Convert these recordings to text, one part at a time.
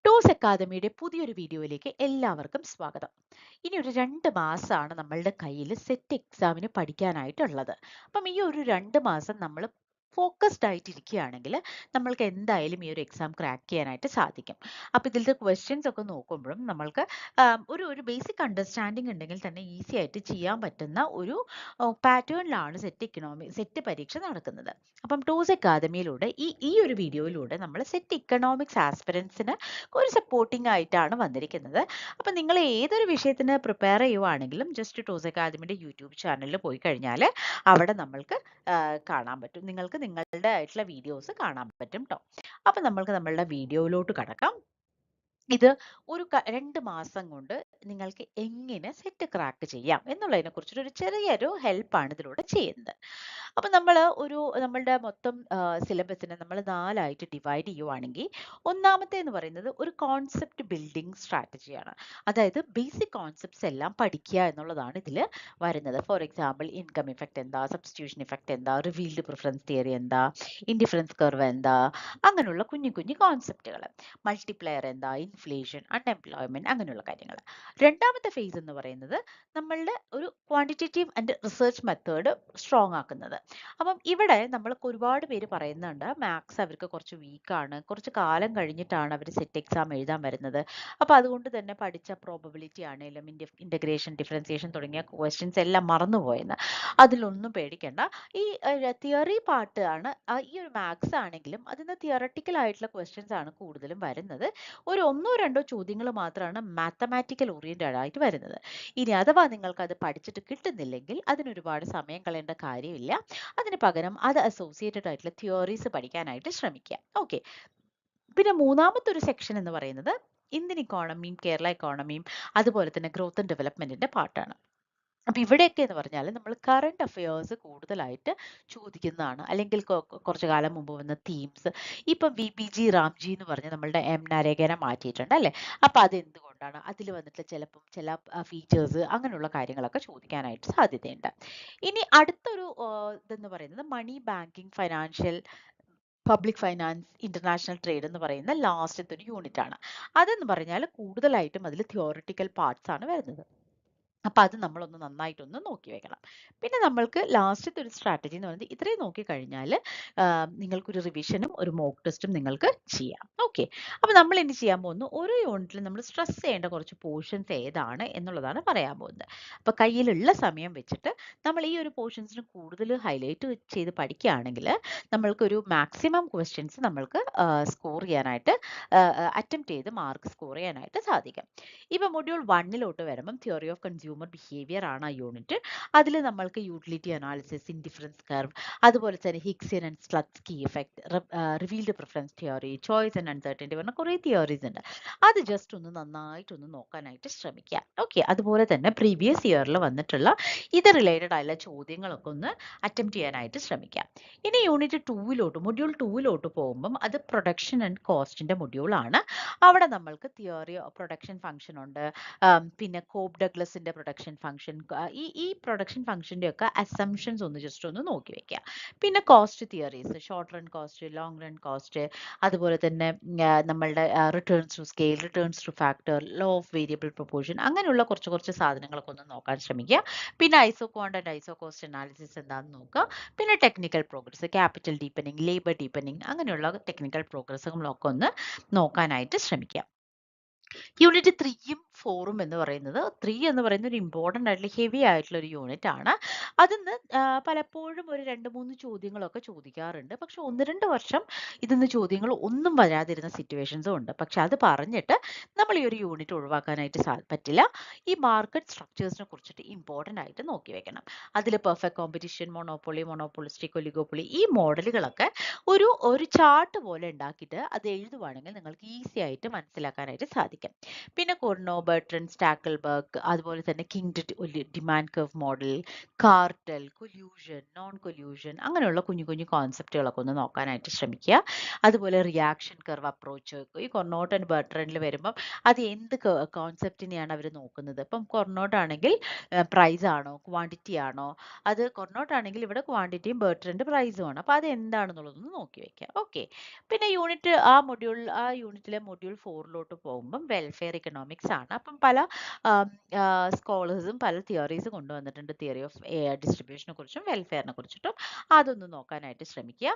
Toss അക്കാദമിയുടെ പുതിയൊരു വീഡിയോയിലേക്ക് എല്ലാവർക്കും സ്വാഗതം. ഇനി ഒരു 2 മാസമാണ് നമ്മളുടെ കയ്യിൽ സെറ്റ് എക്സാമിന് പഠിക്കാനായിട്ടുള്ളത്. അപ്പം ഈ ഒരു 2 മാസം നമ്മൾ ഫോക്കസ്ഡ് ആയിട്ട് ഇരിക്കുകയാണെങ്കിൽ നമ്മൾക്ക് എന്തായാലും ഈ ഒരു എക്സാം ക്രാക്ക് ചെയ്യാനായിട്ട് സാധിക്കും. അപ്പോൾ ഇതിലത്തെ ക്വസ്റ്റ്യൻസ് ഒക്കെ നോക്കുമ്പോഴും നമ്മൾക്ക് ഒരു ബേസിക് അണ്ടർസ്റ്റാൻഡിംഗ് ഉണ്ടെങ്കിൽ തന്നെ ഈസി ആയിട്ട് ചെയ്യാൻ പറ്റുന്ന ഒരു പാറ്റേണിലാണ് സെറ്റ് പരീക്ഷ നടക്കുന്നത്. അപ്പം ടോസ് അക്കാദമിയിലൂടെ ഈ ഒരു വീഡിയോയിലൂടെ നമ്മൾ സെറ്റ് ഇക്കണോമിക്സ് ആസ്പിരൻസിന് ഒരു സപ്പോർട്ടിംഗ് ആയിട്ടാണ് വന്നിരിക്കുന്നത്. അപ്പം നിങ്ങൾ ഏതൊരു വിഷയത്തിന് പ്രിപ്പയർ ചെയ്യുവാണെങ്കിലും ജസ്റ്റ് ടോസ് അക്കാദമിയുടെ യൂട്യൂബ് ചാനലിൽ പോയി കഴിഞ്ഞാൽ അവിടെ നമ്മൾക്ക് കാണാൻ പറ്റും. നിങ്ങൾക്ക് നിങ്ങളുടെ ആയിട്ടുള്ള വീഡിയോസ് കാണാൻ പറ്റും ട്ടോ. അപ്പം നമ്മൾക്ക് നമ്മളുടെ വീഡിയോയിലോട്ട് കടക്കാം. ഇത് ഒരു 2 മാസം കൊണ്ട് നിങ്ങൾക്ക് എങ്ങനെ സെറ്റ് ക്രാക്ക് ചെയ്യാം എന്നുള്ളതിനെ കുറിച്ചിട്ട് ഒരു ചെറിയൊരു ഹെൽപ്പാണ് ഇതിലൂടെ ചെയ്യുന്നത്. അപ്പം നമ്മളുടെ മൊത്തം സിലബസിനെ നമ്മൾ 4 ആയിട്ട് ഡിവൈഡ് ചെയ്യുവാണെങ്കിൽ ഒന്നാമത്തെ എന്ന് പറയുന്നത് ഒരു കോൺസെപ്റ്റ് ബിൽഡിംഗ് സ്ട്രാറ്റജിയാണ്. അതായത് ബേസിക് കോൺസെപ്റ്റ്സ് എല്ലാം പഠിക്കുക എന്നുള്ളതാണ് ഇതിൽ വരുന്നത്. ഫോർ എക്സാമ്പിൾ ഇൻകം ഇഫക്റ്റ് എന്താ, സബ്സ്റ്റിറ്റ്യൂഷൻ ഇഫക്റ്റ് എന്താ, റിവീൽഡ് പ്രിഫറൻസ് തിയറി എന്താ, ഇൻഡിഫറൻസ് കർവ് എന്താ, അങ്ങനെയുള്ള കുഞ്ഞു കുഞ്ഞു കോൺസെപ്റ്റുകൾ, മൾട്ടിപ്ലയർ എന്താ, ഇൻഫ്ലേഷൻ, അൺഎംപ്ലോയ്മെന്റ്, അങ്ങനെയുള്ള കാര്യങ്ങൾ. രണ്ടാമത്തെ ഫേസ് എന്ന് പറയുന്നത് നമ്മളുടെ ഒരു quantitative and research method strong ആക്കുന്നത്. അപ്പം ഇവിടെ നമ്മൾക്ക് ഒരുപാട് പേര് പറയുന്നുണ്ട് മാത്സ് അവർക്ക് കുറച്ച് വീക്കാണ്, കുറച്ച് കാലം കഴിഞ്ഞിട്ടാണ് അവർ സെറ്റ് എക്സാം എഴുതാൻ വരുന്നത്, അപ്പോൾ അതുകൊണ്ട് തന്നെ പഠിച്ച പ്രോബബിലിറ്റി ആണെങ്കിലും ഇൻ്റഗ്രേഷൻ, ഡിഫറൻസിയേഷൻ തുടങ്ങിയ ക്വസ്റ്റ്യൻസ് എല്ലാം മറന്നുപോയെന്ന്. അതിലൊന്നും പേടിക്കേണ്ട. ഈ തിയറി പാർട്ട് ആണ് ഈ ഒരു മാത്സ് ആണെങ്കിലും അതിന് തിയറട്ടിക്കൽ ആയിട്ടുള്ള ക്വസ്റ്റ്യൻസ് ആണ് കൂടുതലും വരുന്നത്. ഒരു 1-2 ചോദ്യങ്ങൾ മാത്രമാണ് മാത്തമാറ്റിക്കൽ ഓറിയന്റഡ് ആയിട്ട് വരുന്നത്. ഇനി അഥവാ നിങ്ങൾക്ക് അത് പഠിച്ചിട്ട് കിട്ടുന്നില്ലെങ്കിൽ അതിന് ഒരുപാട് സമയം കളയേണ്ട കാര്യമില്ല. അതിന് പകരം അത് അസോസിയേറ്റഡ് ആയിട്ടുള്ള തിയറീസ് പഠിക്കാനായിട്ട് ശ്രമിക്കുക. ഓക്കെ. പിന്നെ മൂന്നാമത്തെ ഒരു സെക്ഷൻ എന്ന് പറയുന്നത് ഇന്ത്യൻ ഇക്കോണമിയും കേരള ഇക്കോണമിയും അതുപോലെ തന്നെ ഗ്രോത്ത് ആൻഡ് ഡെവലപ്മെന്റിന്റെ പാർട്ടാണ്. അപ്പൊ ഇവിടെയൊക്കെ എന്ന് പറഞ്ഞാൽ നമ്മൾ കറണ്ട് അഫയേഴ്സ് കൂടുതലായിട്ട് ചോദിക്കുന്നതാണ്, അല്ലെങ്കിൽ കുറച്ചു കാലം മുമ്പ് വന്ന തീംസ്. ഇപ്പം VPG റാംജി എന്ന് പറഞ്ഞ് നമ്മളുടെ നരേഗനെ മാറ്റിയിട്ടുണ്ട് അല്ലേ. അപ്പൊ അത് എന്തുകൊണ്ടാണ്, അതിൽ വന്നിട്ടുള്ള ചില ഫീച്ചേഴ്സ്, അങ്ങനെയുള്ള കാര്യങ്ങളൊക്കെ ചോദിക്കാനായിട്ട് സാധ്യതയുണ്ട്. ഇനി അടുത്തൊരു ഇതെന്ന് പറയുന്നത് money, banking, financial, public finance, international trade എന്ന് പറയുന്ന ലാസ്റ്റത്തെ ഒരു യൂണിറ്റ് ആണ്. അതെന്ന് പറഞ്ഞാൽ കൂടുതലായിട്ടും അതിൽ തിയോറിറ്റിക്കൽ പാർട്സ് ആണ് വരുന്നത്. അപ്പൊ അത് നമ്മളൊന്ന് നന്നായിട്ടൊന്ന് നോക്കി വെക്കണം. പിന്നെ നമ്മൾക്ക് ലാസ്റ്റത്തെ ഒരു സ്ട്രാറ്റജി എന്ന് പറയുന്നത് ഇത്രയും നോക്കി കഴിഞ്ഞാൽ നിങ്ങൾക്കൊരു റിവിഷനും ഒരു മോക്ക് ടെസ്റ്റും നിങ്ങൾക്ക് ചെയ്യാം. ഓക്കെ. അപ്പൊ നമ്മൾ ഇനി ചെയ്യാൻ പോകുന്ന ഓരോ യൂണിറ്റിലും നമ്മൾ സ്ട്രെസ് ചെയ്യേണ്ട കുറച്ച് പോർഷൻസ് ഏതാണ് എന്നുള്ളതാണ് പറയാൻ പോകുന്നത്. അപ്പൊ കയ്യിലുള്ള സമയം വെച്ചിട്ട് നമ്മൾ ഈ ഒരു പോർഷൻസിന് കൂടുതൽ ഹൈലൈറ്റ് ചെയ്ത് പഠിക്കുകയാണെങ്കിൽ നമ്മൾക്കൊരു മാക്സിമം ക്വസ്റ്റ്യൻസ് നമ്മൾക്ക് സ്കോർ ചെയ്യാനായിട്ട് അറ്റംപ്റ്റ് ചെയ്ത് മാർക്ക് സ്കോർ ചെയ്യാനായിട്ട് സാധിക്കും. ഇപ്പൊ മൊഡ്യൂൾ 1 വരുമ്പം തിയറി ഓഫ് കൺസ്യൂമർ ബിഹേവിയർ ആണ് ആ യൂണിറ്റ്. അതിൽ നമ്മൾക്ക് യൂട്ടിലിറ്റി അനാലിസിസ്, ഇൻഡിഫറൻസ് കർവ്, അതുപോലെ തന്നെ Hicksian and Slutsky effect, revealed preference theory, choice and uncertainty പറഞ്ഞ കുറേ തിയറീസ് ഉണ്ട്. അത് ജസ്റ്റ് ഒന്ന് നന്നായിട്ടൊന്ന് നോക്കാനായിട്ട് ശ്രമിക്കുക. ഓക്കെ. അതുപോലെ തന്നെ പ്രീവിയസ് ഇയറിൽ വന്നിട്ടുള്ള ഇത് റിലേറ്റഡ് ആയുള്ള ചോദ്യങ്ങളൊക്കെ ഒന്ന് അറ്റംപ്റ്റ് ചെയ്യാനായിട്ട് ശ്രമിക്കാം. ഇനി മൊഡ്യൂൾ 2 പോകുമ്പം അത് പ്രൊഡക്ഷൻ ആൻഡ് കോസ്റ്റിന്റെ മൊഡ്യൂൾ ആണ്. അവിടെ നമ്മൾക്ക് തിയറി പ്രൊഡക്ഷൻ ഫംഗ്ഷൻ ഉണ്ട്, പിന്നെ കോബ് ഡഗ്ലസിന്റെ പ്രൊഡക്ഷൻ ഫംഗ്ഷൻ, ഈ പ്രൊഡക്ഷൻ ഫംഗ്ഷന്റെ ഒക്കെ അസംഷൻസ് ഒന്ന് ജസ്റ്റ് ഒന്ന് നോക്കി വെക്കുക. പിന്നെ cost theories, short run cost, long run cost, അതുപോലെ തന്നെ നമ്മളുടെ returns to scale, returns to factor, law of variable proportion, അങ്ങനെയുള്ള കുറച്ച് സാധനങ്ങളൊക്കെ ഒന്ന് നോക്കാൻ ശ്രമിക്കുക. പിന്നെ isoquant and isocost analysis എന്താണെന്ന് നോക്കുക. പിന്നെ technical progress, capital deepening, labour deepening, അങ്ങനെയുള്ള ടെക്നിക്കൽ പ്രോഗ്രസ്സുകളൊക്കെ ഒന്ന് നോക്കാനായിട്ട് ശ്രമിക്കുക. യൂണിറ്റ് 3ഉം 4ഉം എന്ന് പറയുന്നത് 3 എന്ന് പറയുന്നത് ഒരു ഇമ്പോർട്ടൻ്റ് ആയിട്ടുള്ള ഹെവി ആയിട്ടുള്ള ഒരു യൂണിറ്റ് ആണ്. അതിന്ന് പലപ്പോഴും ഒരു 2-3 ചോദ്യങ്ങളൊക്കെ ചോദിക്കാറുണ്ട്. പക്ഷെ 1-2 വർഷം ഇതിന്ന് ചോദ്യങ്ങൾ ഒന്നും വരാതിരുന്ന സിറ്റുവേഷൻസും ഉണ്ട്. പക്ഷെ അത് പറഞ്ഞിട്ട് നമ്മൾ ഈ ഒരു യൂണിറ്റ് ഒഴിവാക്കാനായിട്ട് പറ്റില്ല. ഈ മാർക്കറ്റ് സ്ട്രക്ചേഴ്സിനെ കുറിച്ചിട്ട് ഇമ്പോർട്ടൻ്റ് ആയിട്ട് നോക്കി വെക്കണം. അതിൽ perfect competition, monopoly, monopolistic, oligopoly, ഈ മോഡലുകളൊക്കെ ഒരു ചാർട്ട് പോലെ ഉണ്ടാക്കിയിട്ട് അത് എഴുതുവാണെങ്കിൽ നിങ്ങൾക്ക് ഈസി ആയിട്ട് മനസ്സിലാക്കാനായിട്ട് സാധിക്കും. പിന്നെ കൊർണോ, ബർട്രൻഡ് സ്റ്റാക്കിൾബർഗ്, അതുപോലെ തന്നെ king demand curve model, cartel, collision, non collision, അങ്ങനെയുള്ള കുഞ്ഞു കുഞ്ഞു കോൺസെപ്റ്റുകളൊക്കെ ഒന്ന് നോക്കാനായിട്ട് ശ്രമിക്കുക. അതുപോലെ റിയാക്ഷൻ കർവ് അപ്രോച്ച്, ഈ കൊർണോട്ട് ആൻഡ് ബർട്രൻഡിൽ വരുമ്പം അത് എന്ത് കോൺസെപ്റ്റിനെയാണ് അവർ നോക്കുന്നത്. ഇപ്പം കൊർണോട്ട് ആണെങ്കിൽ പ്രൈസ് ആണോ ക്വാണ്ടിറ്റി ആണോ, അത് കൊർണോട്ട് ആണെങ്കിൽ ഇവിടെ ക്വാണ്ടിറ്റിയും ബർട്രൻഡ് പ്രൈസും ആണ്. അപ്പോൾ അത് എന്താണെന്നുള്ളതൊന്ന് നോക്കി വെക്കുക. ഓക്കെ. പിന്നെ ആ യൂണിറ്റിലെ മൊഡ്യൂൾ 4ലോട്ട് പോകുമ്പം വെൽഫെയർ ഇക്കണോമിക്സ് ആണ്. അപ്പം പല സ്കോളേഴ്സും പല തിയറീസ് കൊണ്ടുവന്നിട്ടുണ്ട്, തിയറി ഓഫ് ഡിസ്ട്രിബ്യൂഷനെ കുറിച്ചും വെൽഫെയറിനെ കുറിച്ചിട്ടും. അതൊന്ന് നോക്കാനായിട്ട് ശ്രമിക്കുക.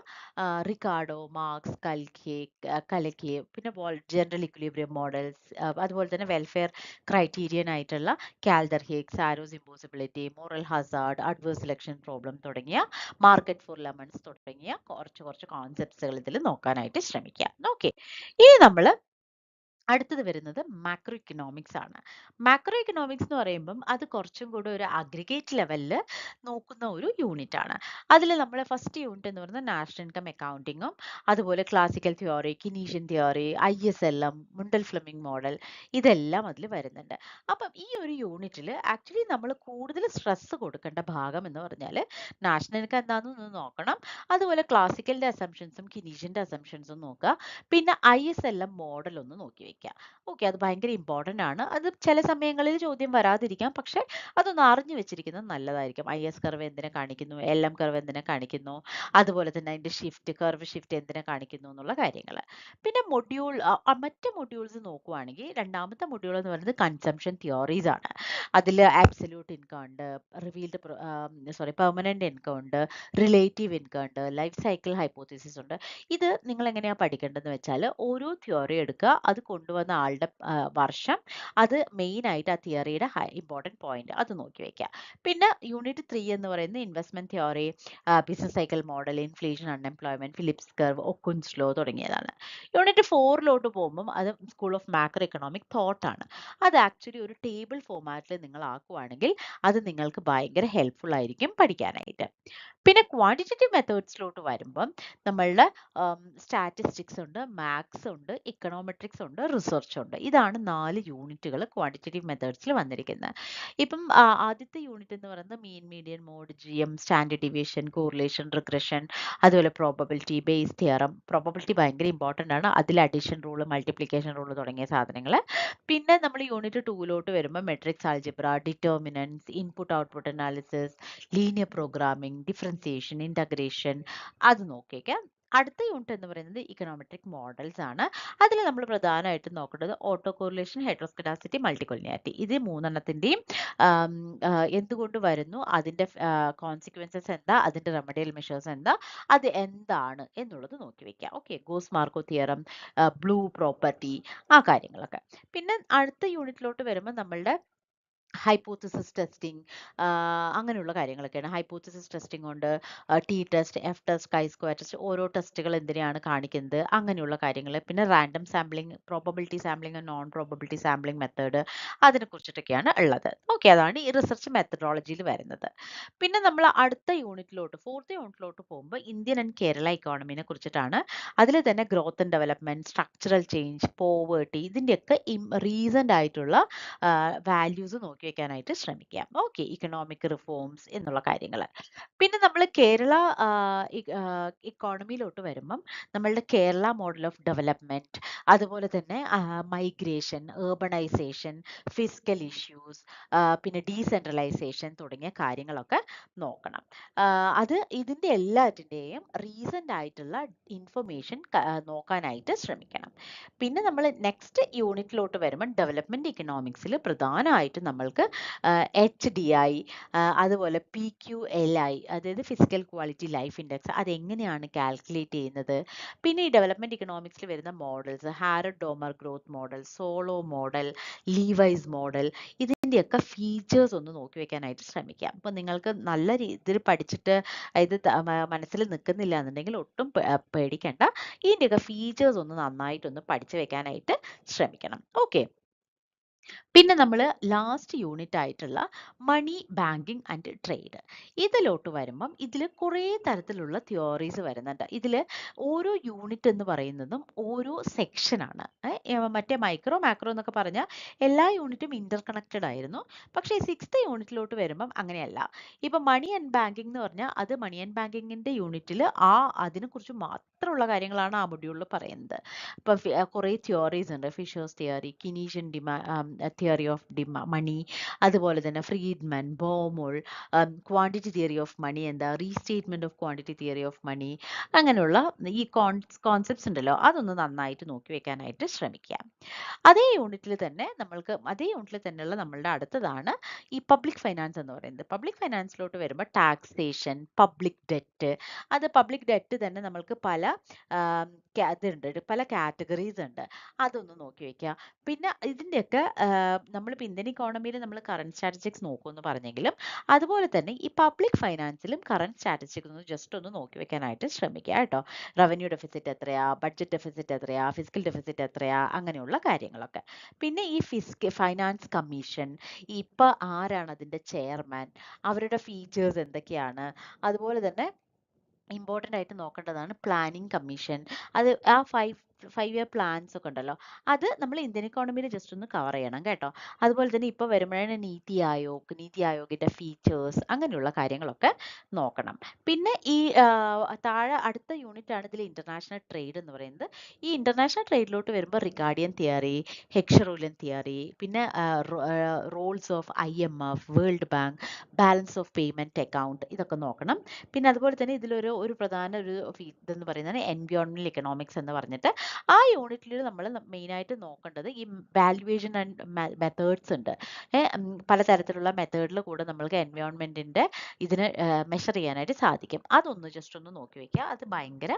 റിക്കാർഡോ, മാർക്സ്, കലക്കെ, പിന്നെ ജനറൽ ഇക്വിലിബ്രിയം മോഡൽസ്, അതുപോലെ തന്നെ വെൽഫെയർ ക്രൈറ്റീരിയൻ ആയിട്ടുള്ള Kaldor Higgs, arrows impossibility, moral Hazard, adverse selection problem തുടങ്ങിയ, മാർക്കറ്റ് ഫോർ ലെമൺസ് തുടങ്ങിയ കുറച്ച് കോൺസെപ്റ്റ്സുകൾ ഇതിൽ നോക്കാനായിട്ട് ശ്രമിക്കാം. ഓക്കെ. ഇനി നമ്മൾ അടുത്തത് വരുന്നത് മാക്രോ ഇക്കണോമിക്സ് ആണ്. മാക്രോ ഇക്കണോമിക്സ് എന്ന് പറയുമ്പം അത് കുറച്ചും കൂടെ ഒരു അഗ്രിഗേറ്റ് ലെവലിൽ നോക്കുന്ന ഒരു യൂണിറ്റ് ആണ്. അതിൽ നമ്മൾ ഫസ്റ്റ് യൂണിറ്റ് എന്ന് പറയുന്നത് നാഷണൽ ഇൻകം അക്കൗണ്ടിങ്ങും, അതുപോലെ classical theory, Keynesian theory, ISLM, Mundell Fleming model, ഇതെല്ലാം അതിൽ വരുന്നുണ്ട്. അപ്പം ഈ ഒരു യൂണിറ്റിൽ ആക്ച്വലി നമ്മൾ കൂടുതൽ സ്ട്രെസ് കൊടുക്കേണ്ട ഭാഗം എന്ന് പറഞ്ഞാൽ നാഷണൽ ഇൻകം എന്താണെന്ന് നോക്കണം, അതുപോലെ ക്ലാസിക്കലിന്റെ അസംഷൻസും കിനീഷ്യന്റെ അസംഷൻസും നോക്കുക, പിന്നെ ISLM മോഡൽ ഒന്ന് നോക്കി വെക്കുക. ഓക്കെ, അത് ഭയങ്കര ഇമ്പോർട്ടൻ്റ് ആണ്. അത് ചില സമയങ്ങളിൽ ചോദ്യം വരാതിരിക്കാം, പക്ഷെ അതൊന്ന് അറിഞ്ഞു വെച്ചിരിക്കുന്നത് നല്ലതായിരിക്കും. IS കർവ് എന്തിനെ കാണിക്കുന്നു, LM കർവ് എന്തിനെ കാണിക്കുന്നു, അതുപോലെ തന്നെ അതിന്റെ കർവ് ഷിഫ്റ്റ് എന്തിനെ കാണിക്കുന്നു എന്നുള്ള കാര്യങ്ങൾ. പിന്നെ മറ്റ് മൊഡ്യൂൾസ് നോക്കുവാണെങ്കിൽ രണ്ടാമത്തെ മൊഡ്യൂൾ എന്ന് പറയുന്നത് കൺസംഷൻ തിയോറീസ് ആണ്. അതിൽ ആബ്സല്യൂട്ട് ഇൻകം ഉണ്ട്, പെർമനന്റ് ഇൻകം ഉണ്ട്, റിലേറ്റീവ് ഇൻകം ഉണ്ട്, ലൈഫ് സൈക്കിൾ ഹൈപ്പോത്തസിസ് ഉണ്ട്. ഇത് നിങ്ങൾ എങ്ങനെയാണ് പഠിക്കേണ്ടതെന്ന് വെച്ചാൽ ഓരോ തിയോറി എടുക്കുക, അത് കൊണ്ടുവന്ന ആളുടെ വർഷം, അത് മെയിൻ ആയിട്ട് ആ തിയറിയുടെ ഇമ്പോർട്ടൻറ്റ് പോയിന്റ് അത് നോക്കി വെക്കുക. പിന്നെ യൂണിറ്റ് 3 എന്ന് പറയുന്നത് investment theory, business cycle model, inflation, unemployment, Phillips curve, Okun's law തുടങ്ങിയതാണ്. യൂണിറ്റ് 4ലോട്ട് പോകുമ്പം അത് school of macroeconomic thought ആണ്. അത് ആക്ച്വലി ഒരു ടേബിൾ ഫോമാറ്റിൽ നിങ്ങൾ ആക്കുവാണെങ്കിൽ അത് നിങ്ങൾക്ക് ഭയങ്കര ഹെൽപ്ഫുൾ ആയിരിക്കും പഠിക്കാനായിട്ട്. പിന്നെ ക്വാണ്ടിറ്റേറ്റീവ് മെത്തേഡ്സിലോട്ട് വരുമ്പം നമ്മളുടെ സ്റ്റാറ്റിസ്റ്റിക്സ് ഉണ്ട്, മാത്സ് ഉണ്ട്, ഇക്കണോമെട്രിക്സ് ഉണ്ട്, റിസർച്ച് ഉണ്ട്. ഇതാണ് 4 യൂണിറ്റുകൾ ക്വാണ്ടിറ്റേറ്റീവ് മെത്തേഡ്സിൽ വന്നിരിക്കുന്നത്. ഇപ്പം ആദ്യത്തെ യൂണിറ്റ് എന്ന് പറയുന്നത് mean, median, mode, GM, standard deviation, correlation, regression, അതുപോലെ പ്രോബബിലിറ്റി, ബേസ് തിയറം. പ്രോബബിലിറ്റി ഭയങ്കര ഇമ്പോർട്ടൻ്റ് ആണ്. അതിൽ അഡീഷൻ റൂൾ, മൾട്ടിപ്ലിക്കേഷൻ റൂൾ തുടങ്ങിയ സാധനങ്ങൾ. പിന്നെ നമ്മൾ യൂണിറ്റ് 2ലോട്ട് വരുമ്പോൾ matrix algebra, determinants, input output analysis, linear programming, differentiation, integration, അത് നോക്കിയേക്കാം. അടുത്ത യൂണിറ്റ് എന്ന് പറയുന്നത് ഇക്കണോമെട്രിക് മോഡൽസ് ആണ്. അതിൽ നമ്മൾ പ്രധാനമായിട്ടും നോക്കേണ്ടത് ഓട്ടോ കോറിലേഷൻ, ഹെറ്ററോസ്കെഡാസിറ്റി, മൾട്ടിക്കൊളിനിയാരിറ്റി. ഇത് മൂന്നെണ്ണത്തിൻ്റെയും എന്തുകൊണ്ട് വരുന്നു, അതിൻ്റെ കോൺസിക്വൻസസ് എന്താ, അതിൻ്റെ റെമഡിയൽ മെഷേഴ്സ് എന്താ, അത് എന്താണ് എന്നുള്ളത് നോക്കി വെക്കാം. Okay, goes Marco theorem, blue property, ആ കാര്യങ്ങളൊക്കെ. പിന്നെ അടുത്ത യൂണിറ്റിലോട്ട് വരുമ്പോൾ നമ്മളുടെ ഹൈപ്പോത്തസിസ് ടെസ്റ്റിംഗ്, അങ്ങനെയുള്ള കാര്യങ്ങളൊക്കെയാണ്. ഹൈപ്പോത്തസിസ് ടെസ്റ്റിംഗ് ഉണ്ട്, T test, F test, Chi-square test, ഓരോ ടെസ്റ്റുകൾ എന്തിനെയാണ് കാണിക്കുന്നത്, അങ്ങനെയുള്ള കാര്യങ്ങൾ. പിന്നെ random sampling, probability sampling, non probability sampling method, അതിനെ കുറിച്ചിട്ടൊക്കെയാണ് ഉള്ളത്. ഓക്കെ, അതാണ് ഈ റിസർച്ച് മെത്തഡോളജിയിൽ വരുന്നത്. പിന്നെ നമ്മൾ അടുത്ത യൂണിറ്റിലോട്ട്, 4th യൂണിറ്റിലോട്ട് പോകുമ്പോൾ ഇന്ത്യൻ ആൻഡ് കേരള ഇക്കോണമിനെ കുറിച്ചിട്ടാണ്. അതിൽ തന്നെ growth and development, structural change, poverty, ഇതിൻ്റെയൊക്കെ റീസെൻ്റ് ആയിട്ടുള്ള വാല്യൂസ് നോക്കി വെക്കാനായിട്ട് ശ്രമിക്കാം. ഓക്കെ, ഇക്കണോമിക് റിഫോംസ് എന്നുള്ള കാര്യങ്ങൾ. പിന്നെ നമ്മൾ കേരള ഇക്കോണമിയിലോട്ട് വരുമ്പം നമ്മളുടെ കേരള മോഡൽ ഓഫ് ഡെവലപ്മെന്റ്, അതുപോലെ തന്നെ മൈഗ്രേഷൻ, ഏർബണൈസേഷൻ, ഫിസ്ക്കൽ ഇഷ്യൂസ്, പിന്നെ ഡീസെൻട്രലൈസേഷൻ തുടങ്ങിയ കാര്യങ്ങളൊക്കെ നോക്കണം. അത് ഇതിൻ്റെ എല്ലാറ്റിൻ്റെയും റീസെൻ്റ് ആയിട്ടുള്ള ഇൻഫർമേഷൻ നോക്കാനായിട്ട് ശ്രമിക്കണം. പിന്നെ നമ്മൾ നെക്സ്റ്റ് യൂണിറ്റിലോട്ട് വരുമ്പോൾ ഡെവലപ്മെന്റ് ഇക്കണോമിക്സിൽ പ്രധാനമായിട്ടും നമ്മൾക്ക് HDI, അതുപോലെ PQLI, അതായത് ഫിസിക്കൽ ക്വാളിറ്റി ലൈഫ് ഇൻഡെക്സ്, അതെങ്ങനെയാണ് കാൽക്കുലേറ്റ് ചെയ്യുന്നത്. പിന്നെ ഈ ഡെവലപ്മെന്റ് ഇക്കണോമിക്സിൽ വരുന്ന models, Harrod Domar growth model, Solow model, Lewis model, ഇതിൻ്റെയൊക്കെ ഫീച്ചേഴ്സ് ഒന്ന് നോക്കി വെക്കാനായിട്ട് ശ്രമിക്കാം. അപ്പോൾ നിങ്ങൾക്ക് നല്ല രീതിയിൽ പഠിച്ചിട്ട് ഇത് മനസ്സിൽ നിൽക്കുന്നില്ല എന്നുണ്ടെങ്കിൽ ഒട്ടും പേടിക്കേണ്ട, ഇതിൻ്റെയൊക്കെ ഫീച്ചേഴ്സ് ഒന്ന് നന്നായിട്ടൊന്ന് പഠിച്ചു വെക്കാനായിട്ട് ശ്രമിക്കണം. ഓക്കെ. പിന്നെ നമ്മൾ ലാസ്റ്റ് യൂണിറ്റ് ആയിട്ടുള്ള മണി, ബാങ്കിങ് ആൻഡ് ട്രേഡ്, ഇതിലോട്ട് വരുമ്പം ഇതിൽ കുറേ തരത്തിലുള്ള തിയോറീസ് വരുന്നുണ്ട്. ഇതിൽ ഓരോ യൂണിറ്റ് എന്ന് പറയുന്നതും ഓരോ സെക്ഷനാണ്. മറ്റേ മൈക്രോ മാക്രോ എന്നൊക്കെ പറഞ്ഞാൽ എല്ലാ യൂണിറ്റും ഇന്റർ കണക്റ്റഡ് ആയിരുന്നു. പക്ഷേ 6th യൂണിറ്റിലോട്ട് വരുമ്പം അങ്ങനെയല്ല. ഇപ്പം മണി ആൻഡ് ബാങ്കിങ് എന്ന് പറഞ്ഞാൽ അത് മണി ആൻഡ് ബാങ്കിങ്ങിന്റെ യൂണിറ്റിൽ അതിനെക്കുറിച്ച് മാത്രമുള്ള കാര്യങ്ങളാണ് ആ മൊഡ്യൂളിൽ പറയുന്നത്. ഇപ്പം കുറേ തിയറീസ് ഉണ്ട്. Fisher's theory, Keynesian theory of money, അതുപോലെ തന്നെ Friedman, Baumol, quantity theory of money, എന്താ restatement of quantity theory of money, അങ്ങനെയുള്ള ഈ കോൺസെപ്റ്റ്സ് ഉണ്ടല്ലോ, അതൊന്ന് നന്നായിട്ട് നോക്കി വെക്കാനായിട്ട് ശ്രമിക്കാം. അതേ യൂണിറ്റിൽ തന്നെയുള്ള നമ്മളുടെ അടുത്തതാണ് ഈ പബ്ലിക് ഫൈനാൻസ് എന്ന് പറയുന്നത്. പബ്ലിക് ഫൈനാൻസിലോട്ട് വരുമ്പോൾ ടാക്സേഷൻ, പബ്ലിക് ഡെറ്റ്, അത് പബ്ലിക് ഡെറ്റ് തന്നെ നമ്മൾക്ക് പല കാറ്റഗറീസ് ഉണ്ട്. അതൊന്ന് നോക്കി വെക്കുക. പിന്നെ ഇതിൻ്റെയൊക്കെ നമ്മളിപ്പോൾ ഇന്ത്യൻ ഇക്കോണമിയിൽ നമ്മൾ കറണ്ട് സ്റ്റാറ്റിസ്റ്റിക്സ് നോക്കുമെന്ന് പറഞ്ഞെങ്കിലും അതുപോലെ തന്നെ ഈ പബ്ലിക് ഫൈനാൻസിലും കറണ്ട് സ്റ്റാറ്റിസ്റ്റിക്സ് ഒന്ന് ജസ്റ്റ് ഒന്ന് നോക്കി വെക്കാനായിട്ട് ശ്രമിക്കുക കേട്ടോ. റവന്യൂ ഡെഫിസിറ്റ് എത്രയാ, ബഡ്ജറ്റ് ഡെഫിസിറ്റ് എത്രയാ, ഫിസിക്കൽ ഡെഫിസിറ്റ് എത്രയാ, അങ്ങനെയുള്ള കാര്യങ്ങളൊക്കെ. പിന്നെ ഈ ഫൈനാൻസ് കമ്മീഷൻ, ഇപ്പൊ ആരാണ് അതിന്റെ ചെയർമാൻ, അവരുടെ ഫീച്ചേഴ്സ് എന്തൊക്കെയാണ്, അതുപോലെ തന്നെ ഇമ്പോർട്ടൻ്റ് ആയിട്ട് നോക്കേണ്ടതാണ് പ്ലാനിംഗ് കമ്മീഷൻ. അത് ആ 5 ഇയർ പ്ലാൻസ് ഒക്കെ ഉണ്ടല്ലോ, അത് നമ്മൾ ഇന്ത്യൻ ഇക്കോണമിയിൽ ജസ്റ്റ് ഒന്ന് കവർ ചെയ്യണം കേട്ടോ. അതുപോലെ തന്നെ ഇപ്പോൾ വരുമ്പോഴാണ് നീതി ആയോഗിന്റെ ഫീച്ചേഴ്സ്, അങ്ങനെയുള്ള കാര്യങ്ങളൊക്കെ നോക്കണം. പിന്നെ ഈ താഴെ അടുത്ത യൂണിറ്റ് ആണ് ഇതിൽ ഇന്റർനാഷണൽ ട്രേഡ് എന്ന് പറയുന്നത്. ഈ ഇന്റർനാഷണൽ ട്രേഡിലോട്ട് വരുമ്പോൾ റിഗാർഡിയൻ തിയറി, ഹെക്സറൂലിയൻ തിയറി, പിന്നെ Rolls of IMF, world bank, balance of payment account, ഇതൊക്കെ നോക്കണം. പിന്നെ അതുപോലെ തന്നെ ഇതിലൊരു പ്രധാന ഇതെന്ന് പറയുന്നത് എൻവയോൺമെന്റൽ എക്കണോമിക്സ് എന്ന് പറഞ്ഞിട്ട് ആ യൂണിറ്റിൽ നമ്മൾ മെയിനായിട്ട് നോക്കേണ്ടത് ഈ വാല്യുവേഷൻ ആൻഡ് മെത്തേഡ്സ് ഉണ്ട്. പലതരത്തിലുള്ള മെത്തേഡിൽ കൂടെ നമ്മൾക്ക് എൻവയോൺമെന്റിന്റെ ഇതിന് മെഷർ ചെയ്യാനായിട്ട് സാധിക്കും. അതൊന്ന് ജസ്റ്റ് ഒന്ന് നോക്കി വെക്കുക. അത് ഭയങ്കര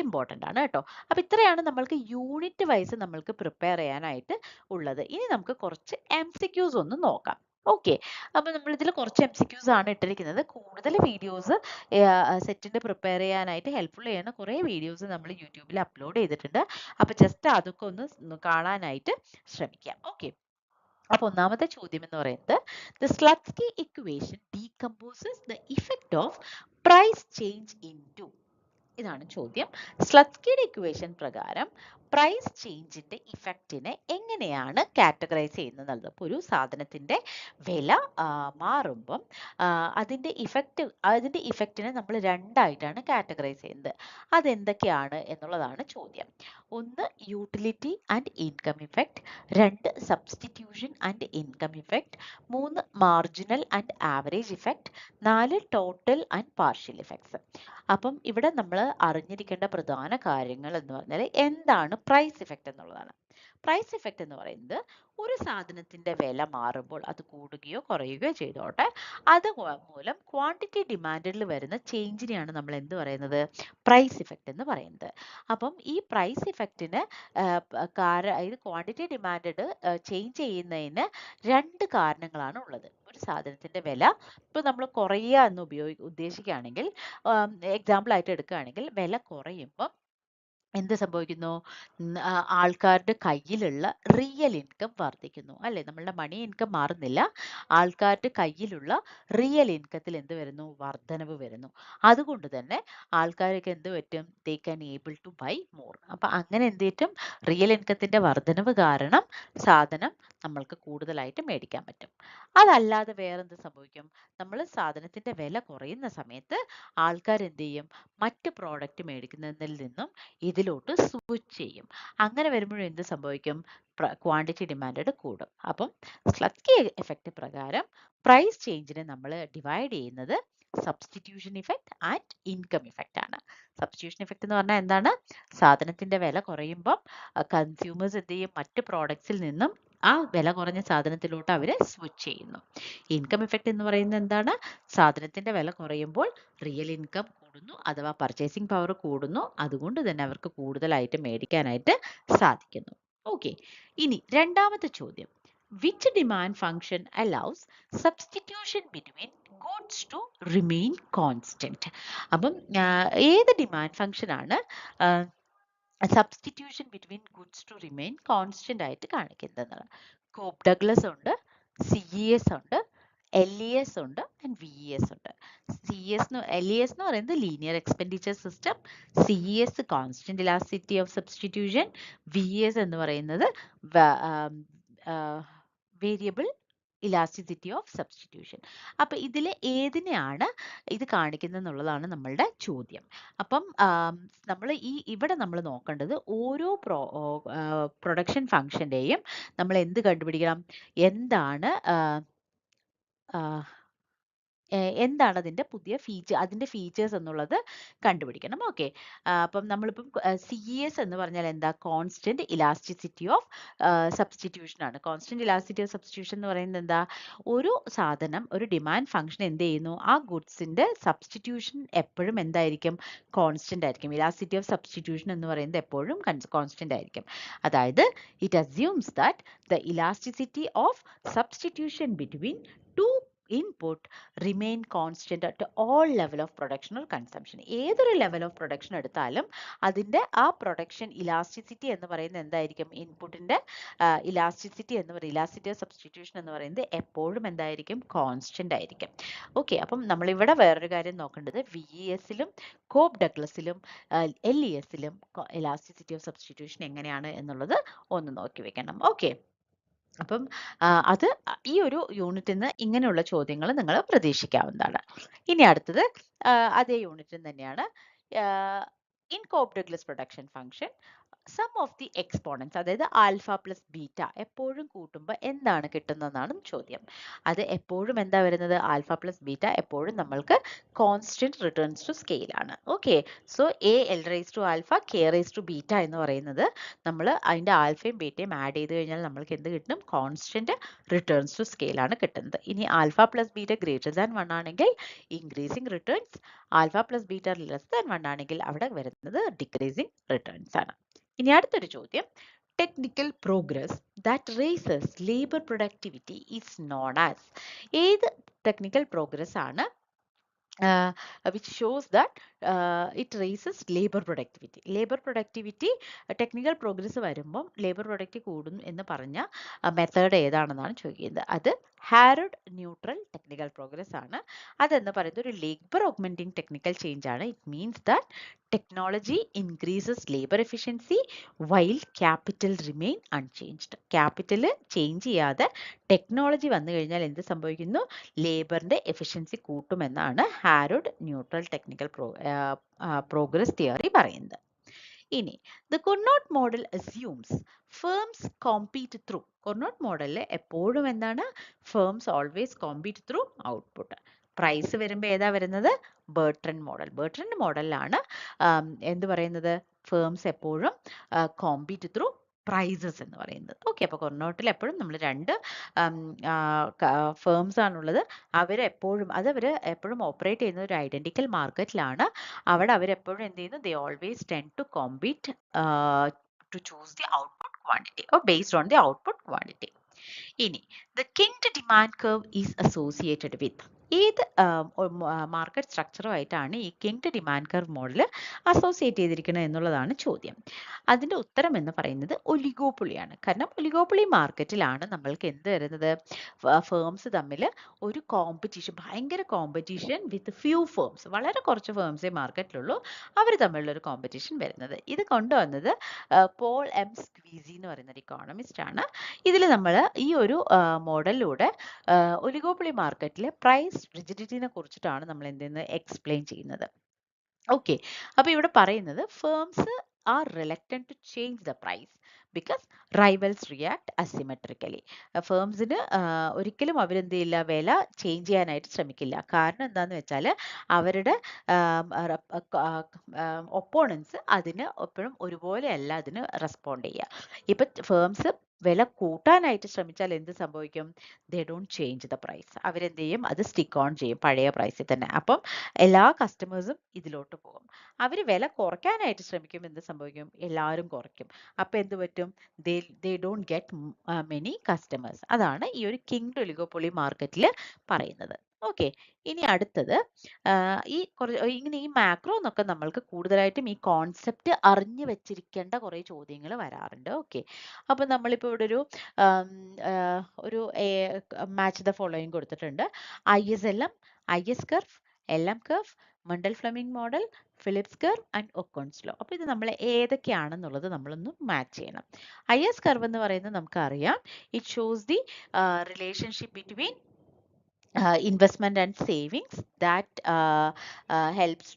ഇമ്പോർട്ടൻ്റ് ആണ് കേട്ടോ. അപ്പോൾ ഇത്രയാണ് നമ്മൾക്ക് യൂണിറ്റ് വൈസ് നമ്മൾക്ക് പ്രിപ്പയർ ചെയ്യാനായിട്ട് ഉള്ളത്. ഇനി നമുക്ക് കുറച്ച് MCQs ഒന്ന് നോക്കാം. ഓക്കെ, അപ്പോൾ നമ്മൾ ഇതിൽ കുറച്ച് MCQs ആണ് ഇട്ടിരിക്കുന്നത്. കൂടുതൽ വീഡിയോസ് സെറ്റിന്റെ പ്രിപ്പയർ ചെയ്യാനായിട്ട് ഹെൽപ്ഫുൾ ചെയ്യുന്ന കുറേ വീഡിയോസ് നമ്മൾ യൂട്യൂബിൽ അപ്ലോഡ് ചെയ്തിട്ടുണ്ട്. അപ്പോൾ ജസ്റ്റ് അതൊക്കെ ഒന്ന് കാണാനായിട്ട് ശ്രമിക്കാം. ഓക്കെ, അപ്പോൾ ഒന്നാമത്തെ ചോദ്യം എന്ന് പറയുന്നത് the Slutsky equation decomposes the effect of price change into. ഇതാണ് ചോദ്യം. സ്ലട്സ്കിയുടെ ഇക്വേഷൻ പ്രകാരം പ്രൈസ് ചേഞ്ചിന്റെ ഇഫക്റ്റിനെ എങ്ങനെയാണ് കാറ്റഗറൈസ് ചെയ്യുന്നത്? അപ്പോൾ ഒരു സാധനത്തിന്റെ വില മാറുമ്പം അതിന്റെ ഇഫക്റ്റിനെ നമ്മൾ രണ്ടായിട്ടാണ് കാറ്റഗറൈസ് ചെയ്യുന്നത്. അതെന്തൊക്കെയാണ് എന്നുള്ളതാണ് ചോദ്യം. ഒന്ന് യൂട്ടിലിറ്റി ആൻഡ് ഇൻകം ഇഫക്റ്റ്, രണ്ട് സബ്സ്റ്റിറ്റ്യൂഷൻ ആൻഡ് ഇൻകം ഇഫക്റ്റ്, മൂന്ന് മാർജിനൽ ആൻഡ് ആവറേജ് ഇഫക്റ്റ്, നാല് ടോട്ടൽ ആൻഡ് പാർഷ്യൽ ഇഫക്ട്സ്. അപ്പം ഇവിടെ നമ്മൾ അറിഞ്ഞിരിക്കേണ്ട പ്രധാന കാര്യങ്ങൾ എന്ന് പറഞ്ഞാൽ എന്താണ് പ്രൈസ് ഇഫക്റ്റ് എന്നുള്ളതാണ്. പ്രൈസ് ഇഫക്റ്റ് എന്ന് പറയുന്നത് ഒരു സാധനത്തിന്റെ വില മാറുമ്പോൾ അത് കൂടുകയോ കുറയുകയോ ചെയ്തോട്ടെ, അത് മൂലം ക്വാണ്ടിറ്റി ഡിമാൻഡിൽ വരുന്ന ചേഞ്ചിനെയാണ് നമ്മൾ എന്ത് പറയുന്നത്? പ്രൈസ് ഇഫക്റ്റ് എന്ന് പറയുന്നത്. അപ്പം ഈ പ്രൈസ് ഇഫക്റ്റിന് ഇത് ക്വാണ്ടിറ്റി ഡിമാൻഡ് ചേഞ്ച് ചെയ്യുന്നതിന് രണ്ട് കാരണങ്ങളാണ് ഉള്ളത്. ഒരു സാധനത്തിന്റെ വില ഇപ്പോൾ നമ്മൾ കുറയുക എന്ന് ഉദ്ദേശിക്കുകയാണെങ്കിൽ, എക്സാമ്പിൾ ആയിട്ട് എടുക്കുകയാണെങ്കിൽ, വില കുറയുമ്പോൾ എന്ത് സംഭവിക്കുന്നു? ആൾക്കാരുടെ കയ്യിലുള്ള റിയൽ ഇൻകം വർദ്ധിക്കുന്നു അല്ലേ? നമ്മളുടെ മണി ഇൻകം മാറുന്നില്ല, ആൾക്കാരുടെ കയ്യിലുള്ള റിയൽ ഇൻകത്തിൽ എന്ത് വരുന്നു? വർധനവ് വരുന്നു. അതുകൊണ്ട് തന്നെ ആൾക്കാർക്ക് എന്ത് പറ്റും? They can able to buy more. അപ്പൊ അങ്ങനെ എന്ത് പറ്റും? റിയൽ ഇൻകത്തിന്റെ വർധനവ് കാരണം സാധനം നമ്മൾക്ക് കൂടുതലായിട്ട് മേടിക്കാൻ പറ്റും. അതല്ലാതെ വേറെന്ത് സംഭവിക്കും? നമ്മൾ സാധനത്തിന്റെ വില കുറയുന്ന സമയത്ത് ആൾക്കാർ എന്ത് ചെയ്യും? മറ്റ് പ്രോഡക്റ്റ് മേടിക്കുന്നതിൽ നിന്നും ഇതിലോട്ട് സ്വിച്ച് ചെയ്യും. അങ്ങനെ വരുമ്പോഴും എന്ത് സംഭവിക്കും? ക്വാണ്ടിറ്റി ഡിമാൻഡ് കൂടും. അപ്പം സ്ലട്സ്കി എഫക്റ്റ് പ്രകാരം പ്രൈസ് ചേഞ്ചിനെ നമ്മൾ ഡിവൈഡ് ചെയ്യുന്നത് substitution effect and income effect ആണ്. സബ്സ്റ്റിറ്റ്യൂഷൻ ഇഫക്റ്റ് എന്ന് പറഞ്ഞാൽ എന്താണ്? സാധനത്തിന്റെ വില കുറയുമ്പോൾ കൺസ്യൂമേഴ്സ് എന്ത് ചെയ്യും? മറ്റ് പ്രോഡക്ട്സിൽ നിന്നും ആ വില കുറഞ്ഞ സാധനത്തിലോട്ട് അവർ സ്വിച്ച് ചെയ്യുന്നു. ഇൻകം ഇഫക്റ്റ് എന്ന് പറയുന്നത് എന്താണ്? സാധനത്തിന്റെ വില കുറയുമ്പോൾ റിയൽ ഇൻകം കൂടുന്നു, അഥവാ പർച്ചേസിംഗ് പവർ കൂടുന്നു. അതുകൊണ്ട് തന്നെ അവർക്ക് കൂടുതലായിട്ട് മേടിക്കാനായിട്ട് സാധിക്കുന്നു. ഓക്കെ, ഇനി രണ്ടാമത്തെ ചോദ്യം. Which demand function allows substitution between goods to remain constant? അപ്പം ഏത് ഡിമാൻഡ് ഫംഗ്ഷൻ ആണ് substitution between goods to remain constant ആയിട്ട് കാണിക്കുന്നത്? കോപ്പ് ഡഗ്ലസ് ഉണ്ട്, CES ഉണ്ട്, LES ഉണ്ട് ആൻഡ് VES ഉണ്ട്. LES എന്ന് പറയുന്നത് linear expenditure system, CES constant elasticity of substitution, VES എന്ന് പറയുന്നത് വേരിയബിൾ ഇലാസ്റ്റിസിറ്റി ഓഫ് സബ്സ്റ്റിറ്റ്യൂഷൻ. അപ്പൊ ഇതിൽ ഏതിനെയാണ് ഇത് കാണിക്കുന്നത് എന്നുള്ളതാണ് നമ്മളുടെ ചോദ്യം. അപ്പം നമ്മൾ ഇവിടെ നമ്മൾ നോക്കേണ്ടത് ഓരോ പ്രൊഡക്ഷൻ ഫംഗ്ഷന്റെയും നമ്മൾ എന്ത് കണ്ടുപിടിക്കണം, എന്താണ് എന്താണ് അതിന്റെ പുതിയ അതിന്റെ ഫീച്ചേഴ്സ് എന്നുള്ളത് കണ്ടുപിടിക്കണം. ഓക്കെ, അപ്പം നമ്മളിപ്പം CES എന്ന് പറഞ്ഞാൽ എന്താ, കോൺസ്റ്റന്റ് ഇലാസ്റ്റിസിറ്റി ഓഫ് സബ്സ്റ്റിറ്റ്യൂഷൻ ആണ്. കോൺസ്റ്റന്റ് ഇലാസ്റ്റിസിറ്റി ഓഫ് സബ്സ്റ്റിറ്റ്യൂഷൻ എന്ന് പറയുന്നത് എന്താ, ഒരു സാധനം ഒരു ഡിമാൻഡ് ഫംഗ്ഷൻ എന്ത് ചെയ്യുന്നു, ആ ഗുഡ്സിന്റെ സബ്സ്റ്റിറ്റ്യൂഷൻ എപ്പോഴും എന്തായിരിക്കും, കോൺസ്റ്റന്റ് ആയിരിക്കും. ഇലാസ്റ്റിസിറ്റി ഓഫ് സബ്സ്റ്റിറ്റ്യൂഷൻ എന്ന് പറയുന്നത് എപ്പോഴും കോൺസ്റ്റന്റ് ആയിരിക്കും. അതായത് it assumes that the elasticity of substitution between two input remain constant at all level of production or consumption. ഏതൊരു ലെവൽ ഓഫ് പ്രൊഡക്ഷൻ എടുത്താലും അതിന്റെ ആ പ്രൊഡക്ഷൻ ഇലാസ്റ്റിസിറ്റി എന്ന് പറയുന്നത് എന്തായിരിക്കും, ഇൻപുട്ടിന്റെ ഇലാസ്റ്റിസിറ്റി എന്ന് പറയുന്നത്, ഇലാസ്റ്റിസിറ്റി ഓഫ് സബ്സ്റ്റിറ്റ്യൂഷൻ എന്ന് പറയുന്നത് എപ്പോഴും എന്തായിരിക്കും, കോൺസ്റ്റന്റ് ആയിരിക്കും. ഓക്കെ, അപ്പം നമ്മളിവിടെ വേറൊരു കാര്യം നോക്കേണ്ടത്, VES-ലും കോപ്പ് ഡഗ്ലസിലും LES-ലും ഇലാസ്റ്റിസിറ്റി ഓഫ് സബ്സ്റ്റിറ്റ്യൂഷൻ എങ്ങനെയാണ് എന്നുള്ളത് ഒന്ന് നോക്കി വെക്കണം. ഓക്കെ, അപ്പം അത് ഈ ഒരു യൂണിറ്റിൽ നിന്ന് ഇങ്ങനെയുള്ള ചോദ്യങ്ങൾ നിങ്ങൾ പ്രതീക്ഷിക്കാവുന്നതാണ്. ഇനി അടുത്തത് അതേ യൂണിറ്റിൽ തന്നെയാണ്. In Cobb Douglas production function sum of the exponents, അതായത് ആൽഫ പ്ലസ് ബീറ്റ എപ്പോഴും കൂട്ടുമ്പോൾ എന്താണ് കിട്ടുന്നതെന്നാണ് ചോദ്യം. അത് എപ്പോഴും എന്താ വരുന്നത്, ആൽഫ പ്ലസ് ബീറ്റ എപ്പോഴും നമ്മൾക്ക് കോൺസ്റ്റന്റ് റിട്ടേൺസ് ടു സ്കെയിൽ ആണ്. Okay, so L raise to alpha K raise to beta എന്ന് പറയുന്നത് നമ്മൾ അതിന്റെ ആൽഫയും ബീറ്റയും ആഡ് ചെയ്ത് കഴിഞ്ഞാൽ നമ്മൾക്ക് എന്ത് കിട്ടും, കോൺസ്റ്റന്റ് റിട്ടേൺസ് ടു സ്കെയിൽ ആണ് കിട്ടുന്നത്. ഇനി alpha plus beta greater than 1 ആണെങ്കിൽ increasing returns, alpha plus beta less than 1 ആണെങ്കിൽ അവിടെ വരുന്നത് ഡിക്രീസിംഗ് റിട്ടേൺസ് ആണ്. ഇനി അടുത്തൊരു ചോദ്യം, technical progress that races labour productivity is known as. ഏത് ടെക്നിക്കൽ പ്രോഗ്രസ് ആണ് which shows that it raises labor productivity. Labor productivity technical progress വരുമ്പം labor productivity കൂടും എന്ന് പറഞ്ഞ മെത്തേഡ് ഏതാണെന്നാണ് ചോദിക്കുന്നത്. അത് ഹാരോഡ് ന്യൂട്രൽ ടെക്നിക്കൽ പ്രോഗ്രസ് ആണ്. അതെന്ന് പറയുന്നത് ഒരു ലേബർ ഓഗ്മെന്റിംഗ് ടെക്നിക്കൽ ചേഞ്ച് ആണ്. It means that technology increases labour efficiency while capital remain unchanged. Capital change ചെയ്യാതെ ടെക്നോളജി വന്നു കഴിഞ്ഞാൽ എന്ത് സംഭവിക്കുന്നു, ലേബറിന്റെ എഫിഷ്യൻസി കൂട്ടുമെന്നാണ് Harrod neutral technical progress theory പറയുന്നത്. ഇനി the Cournot model assumes firms compete through. Cournot മോഡലിൽ എപ്പോഴും എന്താണ്, firms always compete through output. Price വരുമ്പോൾ ഏതാ വരുന്നത്, ബർട്രൻഡ് മോഡൽ. ബർട്രൻഡ് മോഡലിലാണ് എന്ത് പറയുന്നത്, ഫേംസ് എപ്പോഴും കോമ്പീറ്റ് ത്രൂ പ്രൈസസ് എന്ന് പറയുന്നത്. ഓക്കെ, അപ്പോൾ കൊർണോട്ടിൽ എപ്പോഴും നമ്മൾ രണ്ട് ഫേംസ് ആണുള്ളത്. അവരെപ്പോഴും എപ്പോഴും ഓപ്പറേറ്റ് ചെയ്യുന്ന ഒരു ഐഡന്റിക്കൽ മാർക്കറ്റിലാണ്. അവിടെ അവരെപ്പോഴും എന്ത് ചെയ്യുന്നു, they always tend to compete to choose the output quantity or based on the output quantity. ഇനി the kinked demand curve is associated with. ഏത് മാർക്കറ്റ് സ്ട്രക്ചറുമായിട്ടാണ് ഈ kinked demand curve model associate ചെയ്തിരിക്കുന്നത് എന്നുള്ളതാണ് ചോദ്യം. അതിന്റെ ഉത്തരം എന്ന് പറയുന്നത് ഒലിഗോപ്പൊളിയാണ്. കാരണം ഒലിഗോപ്പൊളി മാർക്കറ്റിലാണ് നമ്മൾക്ക് എന്ത് വരുന്നത്, ഫേംസ് തമ്മിൽ ഒരു കോമ്പറ്റീഷൻ, ഭയങ്കര കോമ്പറ്റീഷൻ വിത്ത് ഫ്യൂ ഫേംസ്, വളരെ കുറച്ച് ഫേംസേ മാർക്കറ്റിലുള്ളൂ, അവർ തമ്മിലുള്ള ഒരു കോമ്പറ്റീഷൻ വരുന്നത്. ഇത് കൊണ്ടുവന്നത് പോൾ എം സ്ക്വീസി എന്ന് പറയുന്ന ഒരു ഇക്കോണമിസ്റ്റ് ആണ്. ഇതിൽ നമ്മൾ ഈ ഒരു മോഡലിലൂടെ ഒലിഗോപ്പൊളി മാർക്കറ്റിലെ പ്രൈസ് റിജിഡിറ്റിനെ കുറിച്ചിട്ടാണ് നമ്മൾ എന്തെന്ന് എക്സ്പ്ലെയിൻ ചെയ്യുന്നത്. ഓക്കെ, അപ്പൊ ഇവിടെ പറയുന്നത് firms are reluctant to change the price because rivals react asymmetrically. ഫേംസിന് ഒരിക്കലും അവരെന്ത് ചെയ്യില്ല, വില ചേഞ്ച് ചെയ്യാനായിട്ട് ശ്രമിക്കില്ല. കാരണം എന്താന്ന് വെച്ചാൽ അവരുടെ ഒപ്പോണൻസ് അതിന് എപ്പോഴും ഒരുപോലെയല്ല അതിന് റെസ്പോണ്ട് ചെയ്യുക. ഇപ്പൊ ഫേംസ് വില കൂട്ടാനായിട്ട് ശ്രമിച്ചാൽ എന്ത് സംഭവിക്കും, they don't change the price. അവരെന്ത് ചെയ്യും, അത് സ്റ്റിക്ക് ഓൺ ചെയ്യും പഴയ പ്രൈസിൽ തന്നെ. അപ്പം എല്ലാ കസ്റ്റമേഴ്സും ഇതിലോട്ട് പോകും. അവർ വില കുറയ്ക്കാനായിട്ട് ശ്രമിക്കും, എന്ത് സംഭവിക്കും, എല്ലാവരും കുറയ്ക്കും. അപ്പം എന്ത് പറ്റും, they don't get many customers. അതാണ് ഈ ഒരു കിങ്ഡ് ഒലിഗോപ്പൊളി മാർക്കറ്റിൽ പറയുന്നത്. ഓക്കെ. ഇനി അടുത്തത് ഇങ്ങനെ ഈ മാക്രോ എന്നൊക്കെ നമ്മൾക്ക് കൂടുതലായിട്ടും ഈ കോൺസെപ്റ്റ് അറിഞ്ഞു വെച്ചിരിക്കേണ്ട കുറേ ചോദ്യങ്ങൾ വരാറുണ്ട്. ഓക്കെ. അപ്പൊ നമ്മളിപ്പോ ഇവിടെ ആം, ആ, ഒരു മാച്ച് ദ ഫോളോയിങ് കൊടുത്തിട്ടുണ്ട്. ISLM, IS curve, LM curve, Mundell Fleming model, Phillips curve and Okun's law. അപ്പൊ ഇത് നമ്മൾ ഏതൊക്കെയാണെന്നുള്ളത് നമ്മളൊന്ന് മാച്ച് ചെയ്യണം. IS കർവ് എന്ന് പറയുന്നത് നമുക്കറിയാം, it shows the relationship between investment and savings that helps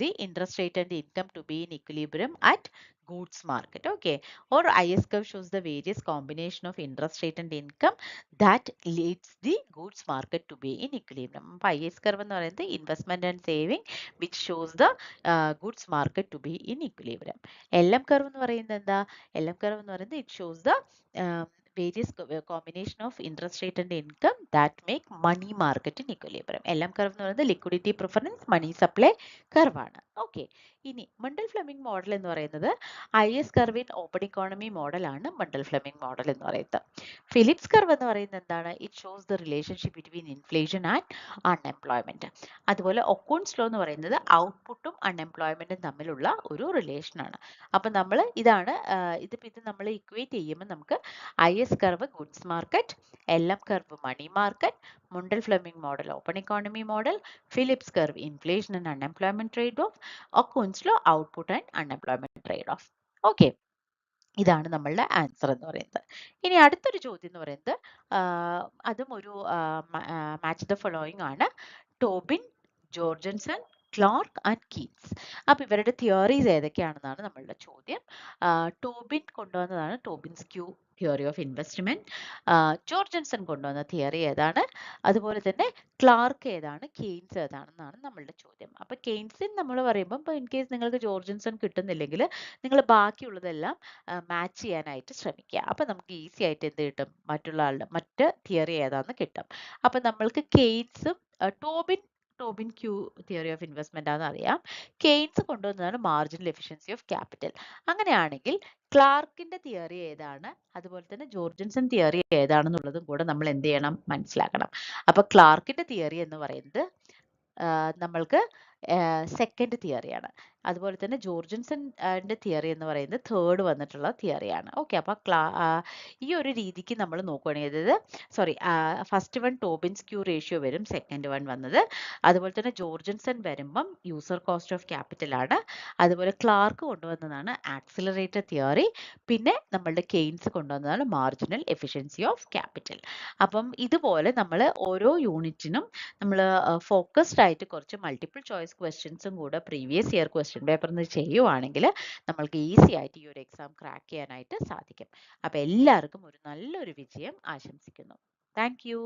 the interest rate and income to be in equilibrium at goods market. Okay. Or IS curve shows the various combination of interest rate and income that leads the goods market to be in equilibrium. അപ്പോൾ IS curve എന്ന് പറയുന്നത് investment and saving which shows the goods market to be in equilibrium. LM curve എന്ന് പറയുന്നത് എന്താ? LM curve എന്ന് പറയുന്നത് it shows the various combination of interest rate and income that make money market in equilibrium. LM curve എന്ന് പറയുന്നത് liquidity preference money supply curve ആണ്. Okay. ഇനി Mandal Fleming model എന്ന് പറയുന്നത് IS curve in open economy model ആണ് Mandal Fleming model എന്ന് പറയുന്നത്. Phillips curve എന്ന് പറയുന്നത് എന്താണ്? It shows the relationship between inflation and unemployment. അതുപോലെ ഒക്കോൺസ് ലോ എന്ന് പറയുന്നത് ഔട്ട്പുട്ടും അൺഎംപ്ലോയ്മെന്റും തമ്മിലുള്ള ഒരു റിലേഷൻ ആണ്. അപ്പൊ നമ്മൾ ഇതാണ് ഇത് നമ്മൾ ഇക്വേറ്റ് ചെയ്യുമ്പോൾ നമുക്ക് IS curve goods market, LM curve money market, Mundell Fleming model open economy model, Phillips curve inflation and unemployment trade-off, Okun's law output and unemployment trade-off. Okay. ഇതാണ് നമ്മളുടെ ആൻസർ എന്ന് പറയുന്നത്. ഇനി അടുത്തൊരു ചോദ്യം എന്ന് പറയുന്നത് അതും ഒരു മാച്ച് ദ ഫോളോയിങ് ആണ്. Tobin, Jorgenson, Clark and Keynes. അപ്പൊ ഇവരുടെ തിയറീസ് ഏതൊക്കെയാണെന്നാണ് നമ്മളുടെ ചോദ്യം. ടോബിൻ കൊണ്ടുവന്നതാണ് Tobin's q theory of investment. Jorgenson കൊണ്ടുവന്ന തിയറി ഏതാണ്? അതുപോലെ തന്നെ ക്ലാർക്ക് ഏതാണ്? കെയ്ൻസ് ഏതാണെന്നാണ് നമ്മളുടെ ചോദ്യം. അപ്പൊ കെയ്ൻസിൻ നമ്മൾ പറയുമ്പോൾ ഇപ്പൊ ഇൻ കേസ് നിങ്ങൾക്ക് ജോർജൻസൺ കിട്ടുന്നില്ലെങ്കിൽ നിങ്ങൾ ബാക്കിയുള്ളതെല്ലാം മാച്ച് ചെയ്യാനായിട്ട് ശ്രമിക്കുക. അപ്പൊ നമുക്ക് ഈസി ആയിട്ട് എന്ത് കിട്ടും? മറ്റ് തിയറി ഏതാന്ന് കിട്ടും. അപ്പൊ നമ്മൾക്ക് കെയ്ൻസും Tobin q theory of investment ആണെന്ന് അറിയാം. കെയ്ൻസ് കൊണ്ടുവന്നതാണ് മാർജിനൽ എഫിഷ്യൻസി ഓഫ് ക്യാപിറ്റൽ. അങ്ങനെയാണെങ്കിൽ ക്ലാർക്കിന്റെ തിയറി ഏതാണ്, അതുപോലെ തന്നെ ജോർജൻസൺ തിയറി ഏതാണെന്നുള്ളതും കൂടെ നമ്മൾ എന്ത് ചെയ്യണം? മനസ്സിലാക്കണം. അപ്പൊ ക്ലാർക്കിന്റെ തിയറി എന്ന് പറയുന്നത് നമ്മൾക്ക് സെക്കൻഡ് തിയറിയാണ്. അതുപോലെ തന്നെ ജോർജൻസന്റെ തിയറി എന്ന് പറയുന്നത് തേർഡ് വന്നിട്ടുള്ള തിയറിയാണ്. ഓക്കെ. അപ്പൊ ഈ ഒരു രീതിക്ക് നമ്മൾ നോക്കുകയാണെങ്കിൽ ഫസ്റ്റ് വൺ ടോബിൻസ് ക്യൂ റേഷ്യോ വരും, സെക്കൻഡ് വൺ വന്നത്. അതുപോലെ തന്നെ ജോർജൻസൺ വരുമ്പം യൂസർ കോസ്റ്റ് ഓഫ് ക്യാപിറ്റൽ ആണ്. അതുപോലെ ക്ലാർക്ക് കൊണ്ടുവന്നതാണ് ആക്സിലറേറ്റർ തിയറി. പിന്നെ നമ്മളുടെ കെയ്ൻസ് കൊണ്ടുവന്നതാണ് മാർജിനൽ എഫിഷ്യൻസി ഓഫ് ക്യാപിറ്റൽ. അപ്പം ഇതുപോലെ നമ്മൾ ഓരോ യൂണിറ്റിനും നമ്മൾ ഫോക്കസ്ഡ് ആയിട്ട് കുറച്ച് മൾട്ടിപ്പിൾ ചോയ്സ് ക്വസ്റ്റ്യൻസും കൂടെ പ്രീവിയസ് ഇയർ ക്വസ്റ്റ്യൻ പേപ്പറിൽ നിന്ന് ചെയ്യുവാണെങ്കിൽ നമ്മൾക്ക് ഈസി ആയിട്ട് ഈ ഒരു എക്സാം ക്രാക്ക് ചെയ്യാനായിട്ട് സാധിക്കും. അപ്പോൾ എല്ലാവർക്കും ഒരു നല്ലൊരു വിജയം ആശംസിക്കുന്നു. Thank you.